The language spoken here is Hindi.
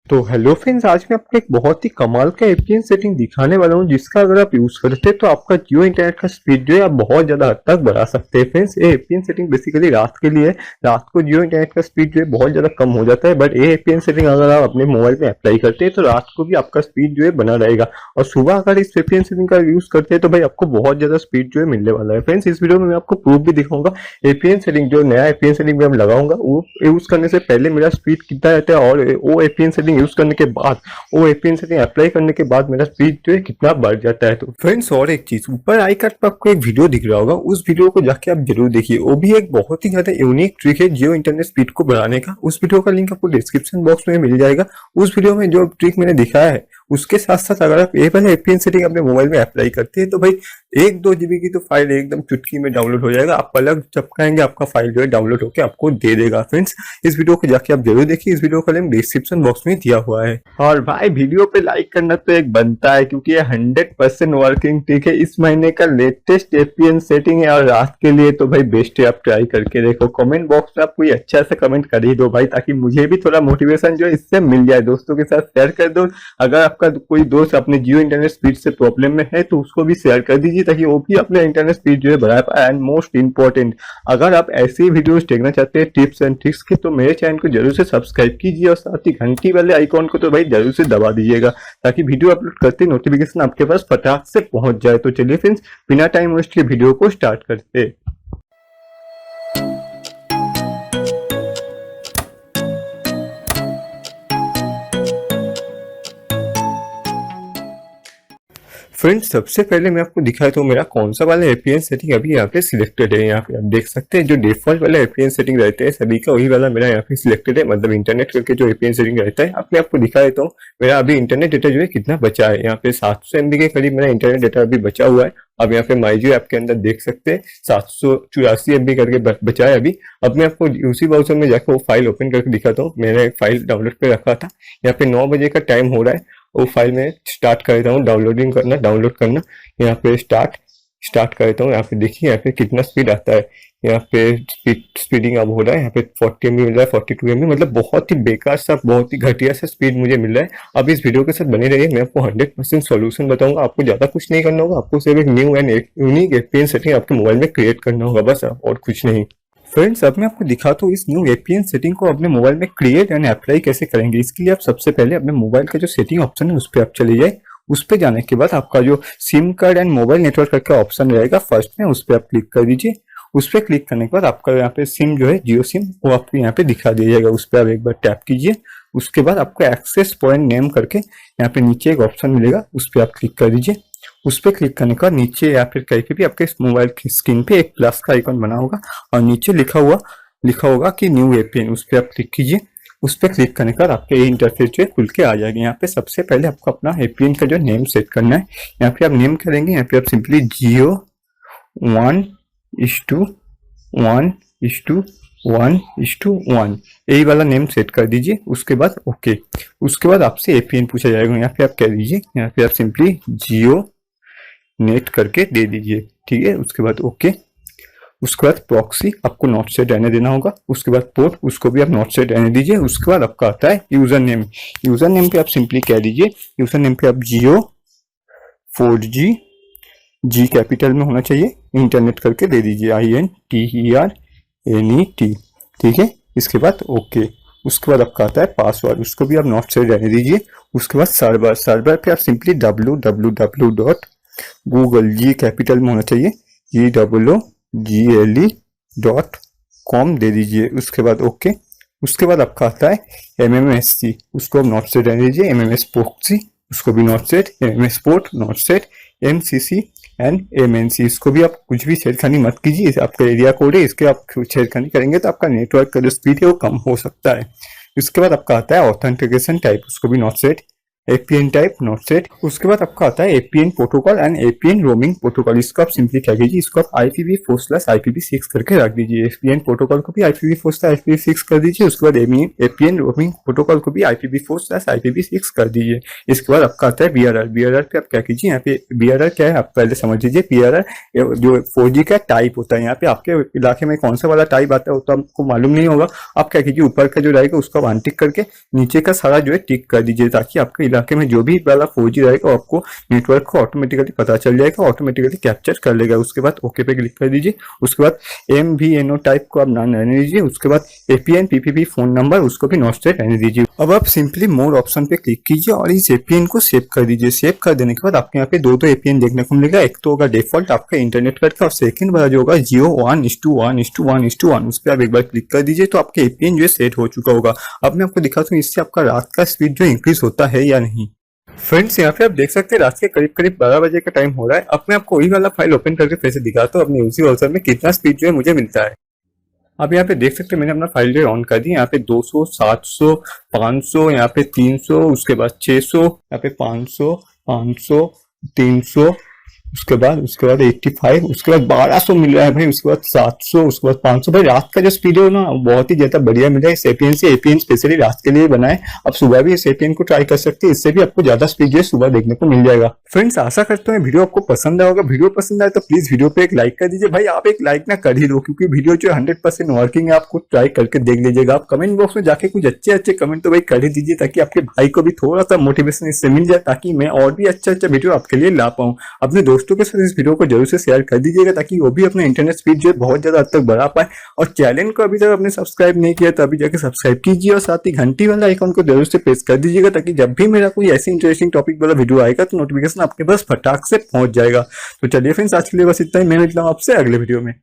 तो हेलो फ्रेंड्स, आज मैं आपको एक बहुत ही कमाल का एपीएन सेटिंग दिखाने वाला हूं जिसका अगर आप यूज करते हैं तो आपका जियो इंटरनेट का स्पीड जो है आप बहुत ज्यादा हद तक बढ़ा सकते हैं। फ्रेंड्स, ये एपीएन सेटिंग बेसिकली रात के लिए है। रात को जियो इंटरनेट का स्पीड जो है बहुत ज्यादा कम हो जाता है, बट ये एपीएन सेटिंग अगर आप अपने मोबाइल में अप्लाई करते हैं तो रात को भी आपका स्पीड जो है बना रहेगा। और सुबह अगर इस एपीएन सेटिंग का यूज करते हैं तो भाई आपको बहुत ज्यादा स्पीड जो है मिलने वाला है। फ्रेंड्स, इस वीडियो में मैं आपको प्रूफ भी दिखाऊंगा। एपीएन सेटिंग जो नया एपीएन सेटिंग में लगाऊंगा वो यूज करने से पहले मेरा स्पीड कितना रहता है और वो एपीएन सेटिंग यूज करने के बाद वो एपीएन सेटिंग अप्लाई करने के बाद मेरा स्पीड जो है कितना बढ़ जाता है। तो फ्रेंड्स, और एक चीज, ऊपर आई कार्ड पर आपको एक वीडियो दिख रहा होगा, उस वीडियो को जाके आप जरूर देखिए। वो भी एक बहुत ही ज्यादा यूनिक ट्रिक है जियो इंटरनेट स्पीड को बढ़ाने का। उस वीडियो का लिंक आपको डिस्क्रिप्शन बॉक्स में मिल जाएगा। उस वीडियो में जो ट्रिक मैंने दिखाया है उसके साथ साथ अगर आप ये वाला एपीएन सेटिंग अपने मोबाइल में अप्लाई करते हैं तो भाई 1-2 जीबी की तो फाइल एकदम चुटकी में डाउनलोड हो जाएगा। आप अलग चपकाएंगे, आपका फाइल जो है डाउनलोड होकर आपको दे देगा। फ्रेंड्स, इस वीडियो को जाके आप जरूर देखिए। इस वीडियो का लिंक डिस्क्रिप्शन बॉक्स में दिया हुआ है। और भाई, वीडियो पे लाइक करना तो एक बनता है क्योंकि ये 100% वर्किंग ट्रिक है। इस महीने का लेटेस्ट एपीएन सेटिंग है और रात के लिए तो भाई बेस्ट है। आप ट्राई करके देखो। कमेंट बॉक्स में आप कोई अच्छा सा कमेंट कर ही दो भाई, ताकि मुझे भी थोड़ा मोटिवेशन जो है इससे मिल जाए। दोस्तों के साथ शेयर कर दो। अगर आपका कोई दोस्त अपने जियो इंटरनेट स्पीड से प्रॉब्लम में है तो उसको भी शेयर कर दीजिए ताकि वो भी अपने इंटरनेट स्पीड जो है बढ़ा पाए। एंड मोस्ट इंपॉर्टेंट, अगर आप ऐसे ही वीडियोस देखना चाहते हैं टिप्स एंड ट्रिक्स के, तो मेरे चैनल को जरूर से सब्सक्राइब कीजिए और साथ ही घंटी वाले आइकॉन को तो भाई जरूर से दबा दीजिएगा ताकि वीडियो अपलोड करते नोटिफिकेशन आपके पास फटाक से पहुंच जाए। तो चलिए फ्रेंड्स, बिना टाइम वेस्ट के वीडियो को स्टार्ट करते हैं। फ्रेंड्स, सबसे पहले मैं आपको दिखाया तो मेरा कौन सा वाला एपीएन सेटिंग अभी यहाँ पे सिलेक्टेड है। यहाँ पे आप देख सकते हैं जो डिफॉल्ट वाला एपीएन सेटिंग रहते हैं सभी का, वही वाला मेरा यहाँ पे सिलेक्टेड है। मतलब इंटरनेट करके जो एपीएन सेटिंग रहता है। अब मैं आपको दिखाया तो मेरा अभी इंटरनेट डेटा जो है कितना बचा है। यहाँ पे 700 MB के करीब मेरा इंटरनेट डेटा अभी बचा हुआ है। अब यहाँ पे माई जियो ऐप के अंदर देख सकते हैं 784 MB करके बचा है अभी। अब मैं आपको उसी ब्राउज़र में जाकर वो फाइल ओपन करके दिखाता हूँ। मैंने एक फाइल डाउनलोड पे रखा था। यहाँ पे 9 बजे का टाइम हो रहा है। वो फाइल में स्टार्ट कर देता हूँ डाउनलोड करना। यहाँ पे स्टार्ट कर देता हूँ। यहाँ पे देखिए यहाँ पे कितना स्पीड आता है। यहाँ पे स्पीडिंग अब हो रहा है। यहाँ पे 40 MB मिल रहा है, 42 MB। मतलब बहुत ही बेकार सा, बहुत ही घटिया सा स्पीड मुझे मिल रहा है। अब इस वीडियो के साथ बने रहिए, मैं आपको 100% सॉल्यूशन बताऊंगा। आपको ज्यादा कुछ नहीं करना होगा, आपको सिर्फ एक new and unique APN setting आपके मोबाइल में क्रिएट करना होगा, बस, और कुछ नहीं। फ्रेंड्स, अब मैं आपको दिखाता हूँ इस न्यू एपीएन सेटिंग को अपने मोबाइल में क्रिएट एंड अप्लाई कैसे करेंगे। इसके लिए आप सबसे पहले अपने मोबाइल का जो सेटिंग ऑप्शन है उस पर आप चले जाए। उस पर जाने के बाद आपका जो SIM card and mobile network का ऑप्शन रहेगा फर्स्ट में, उस पर आप क्लिक कर दीजिए। उस पर क्लिक करने के बाद आपका यहाँ पे सिम जो है जियो सिम, वो आपको यहाँ पे दिखा दिया जाएगा। उस पर आप एक बार टैप कीजिए। उसके बाद आपको एक्सेस पॉइंट नेम करके यहाँ पे नीचे एक ऑप्शन मिलेगा, उस पर आप क्लिक कर दीजिए। उस पर क्लिक करने के बाद नीचे या फिर कहीं पे भी आपके मोबाइल की स्क्रीन पे एक प्लस का आइकन बना होगा और नीचे लिखा होगा कि न्यू एपीएन, उस पर आप क्लिक कीजिए। उस पर क्लिक करने के बाद आपके ये इंटरफेस जो है खुल के आ जाएगा। यहाँ पे सबसे पहले आपको अपना एपीएन का जो नेम सेट करना है। यहाँ पे आप नेम करेंगे, यहाँ पे आप सिंपली जियो 1:1:1:1 यही वाला नेम सेट कर दीजिए। उसके बाद ओके। उसके बाद आपसे एपीएन पूछा जाएगा। यहाँ पे आप कह दीजिए, यहाँ पे आप सिंपली जियो नेट करके दे दीजिए, ठीक है। उसके बाद ओके। उसके बाद प्रॉक्सी आपको नॉट सेट रहने देना होगा। उसके बाद पोर्ट, उसको भी आप नॉट सेट रहने दीजिए। उसके बाद आपका आता है यूजर नेम। यूजर नेम पे आप सिंपली कह दीजिए, यूजर नेम पे आप जियो 4G, जी कैपिटल में होना चाहिए, इंटरनेट करके दे दीजिए, INTERNET, ठीक है। इसके बाद ओके। उसके बाद आपका आता है पासवर्ड, उसको भी आप नॉट सेट रहने दीजिए। उसके बाद सर्वर पे आप सिंपली www.google, जी कैपिटल में होना चाहिए, GOOGLE.com दे दीजिए। उसके बाद ओके। उसके बाद आपका आता है MMSC, उसको आप नॉट सेट रहने दीजिए। MMS proxy, उसको भी not set. MMS port not set. MCC and MNC, इसको भी आप कुछ भी छेड़खानी मत कीजिए। आपका एरिया कोड है, इसके आप छेड़खानी करेंगे तो आपका नेटवर्क का जो स्पीड है वो कम हो सकता है। इसके बाद आपका आता है ऑथेंटिकेशन टाइप, उसको भी not set. APN type not set. उसके बाद आपका आता है APN protocol and APN roaming protocol. इसको आप सिंपली क्या कीजिए, इसको आप IPv4/IPv6 करके रख दीजिए। APN प्रोटोकॉल को भी IPv4/IPv6 कर दीजिए। उसके बाद APN रोमिंग प्रोटोकॉल को भी IPv4/IPv6 कर दीजिए। इसके बाद आपका आता है BRR। BRR पे आप क्या कीजिए, यहाँ पे BRR क्या है आप पहले समझ लीजिए। BRR जो 4G का टाइप होता है, यहाँ पे आपके इलाके में कौन सा वाला टाइप आता है वो तो आपको मालूम नहीं होगा। आप क्या कीजिए, ऊपर का जो रहेगा उसको अनटिक करके नीचे का सारा जो है टिक कर दीजिए, ताकि आपके इलाके में जो भी वाला 4G रहेगा आपको नेटवर्क को ऑटोमेटिकली पता चल जाएगा, ऑटोमेटिकली कैप्चर कर लेगा। उसके बाद ओके पे क्लिक कर दीजिए। उसके बाद MVNO टाइप को आप नाम रहने दीजिए। उसके बाद APN PPP फोन नंबर उसको भी नॉट सेट रहने दीजिए। अब आप सिंपली मोर ऑप्शन पे क्लिक कीजिए और इस APN को सेव कर दीजिए। सेव कर देने के बाद आपके यहाँ पे दो APN देखने को मिलेगा। एक तो होगा डिफॉल्ट आपका इंटरनेट का और सेकंड वाला जो होगा जियो 1:1:1:1:1, उस पर आप एक बार क्लिक कर दीजिए तो आपके APN जो है सेट हो चुका होगा। अब मैं आपको दिखाता हूँ इससे आपका रात का स्पीड जो इंक्रीज होता है या नहीं। फ्रेंड्स यहाँ पे आप देख सकते हैं रात के करीब करीब 12 बजे का टाइम हो रहा है। अब मैं आपको वही वाला फाइल ओपन करके फिर से दिखाता हूँ अपने उसी ब्राउज़र में कितना स्पीड जो है मुझे मिलता है। आप यहाँ पे देख सकते हैं मैंने अपना फाइल जो ऑन कर दी। यहाँ पे 200, 700, 500, यहाँ पे 300, उसके बाद 600, यहाँ पे 500, 500, 300, उसके बाद 85, उसके बाद 1200 मिल रहा है भाई, उसके बाद 700, उसके बाद 500। भाई रात का जो स्पीड है ना बहुत ही ज्यादा बढ़िया मिला है इस APN से। APN स्पेशली रात के लिए बनाए। आप सुबह भी इस APN को ट्राई कर सकते हैं, इससे भी आपको ज्यादा स्पीड जो है सुबह देखने को मिल जाएगा। फ्रेंड्स आशा करता हूँ वीडियो आपको पसंद आएगा। वीडियो पसंद आए तो प्लीज वीडियो पे एक लाइक कर दीजिए। भाई आप एक लाइक ना कर ही दो, क्योंकि वीडियो जो 100% वर्किंग है, आपको ट्राई करके देख लीजिएगा। आप कमेंट बॉक्स में जाके कुछ अच्छे कमेंट तो भाई कर ही दीजिए, ताकि आपके भाई को भी थोड़ा सा मोटिवेशन इससे मिल जाए, ताकि मैं और भी अच्छा वीडियो आपके लिए ला पाऊँ। अपने दोस्तों के साथ इस वीडियो को जरूर से शेयर कर दीजिएगा, ताकि वो भी अपना इंटरनेट स्पीड जो है बहुत ज्यादा हद तक बढ़ा पाए। और चैनल को अभी तक आपने सब्सक्राइब नहीं किया तो अभी जाके सब्सक्राइब कीजिए और साथ ही घंटी वाला आइकन को जरूर से प्रेस कर दीजिएगा, ताकि जब भी मेरा कोई ऐसी इंटरेस्टिंग टॉपिक वाला वीडियो आएगा तो नोटिफिकेशन आपके पास फटाक से पहुंच जाएगा। तो चलिए फ्रेंड्स आज के लिए बस इतना ही। मैं मिलता हूं आपसे अगले वीडियो में।